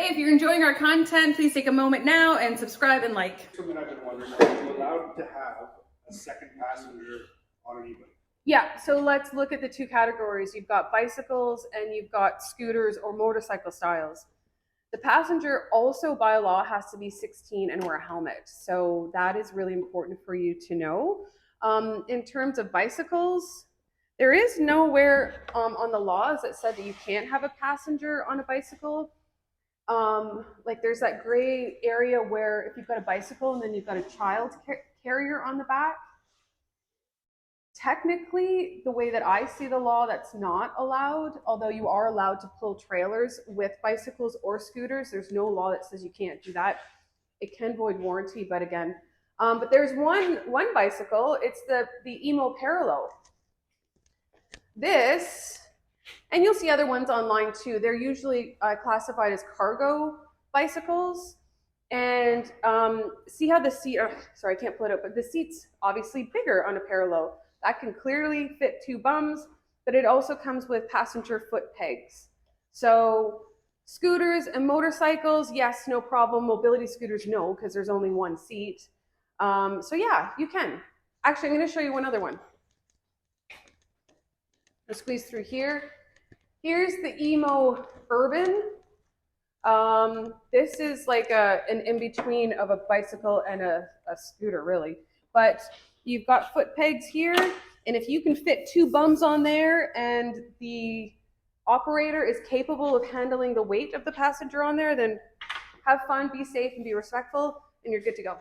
Hey, if you're enjoying our content, please take a moment now and subscribe and like. Something I've been wondering, are you allowed to have a second passenger on an e-bike? Yeah, so let's look at the two categories. You've got bicycles and you've got scooters or motorcycle styles. The passenger also by law has to be 16 and wear a helmet. So that is really important for you to know. In terms of bicycles, there is nowhere on the laws that said that you can't have a passenger on a bicycle. Like there's that gray area where if you've got a bicycle and then you've got a child carrier on the back, technically, the way that I see the law, that's not allowed, although you are allowed to pull trailers with bicycles or scooters. There's no law that says you can't do that. It can void warranty, but again, but there's one bicycle. It's the emmo parallel. This, and you'll see other ones online too. They're usually classified as cargo bicycles. And see how the seat, sorry, I can't pull it up, but the seat's obviously bigger on a parallel. That can clearly fit two bums, but it also comes with passenger foot pegs. So scooters and motorcycles, yes, no problem. Mobility scooters, no, because there's only one seat. So yeah, you can. Actually, I'm going to show you one other one. I'll squeeze through here. Here's the emmo urban. This is like an in-between of a bicycle and a scooter, really. But you've got foot pegs here, and if you can fit two bums on there and the operator is capable of handling the weight of the passenger on there, then have fun, be safe, and be respectful, and you're good to go.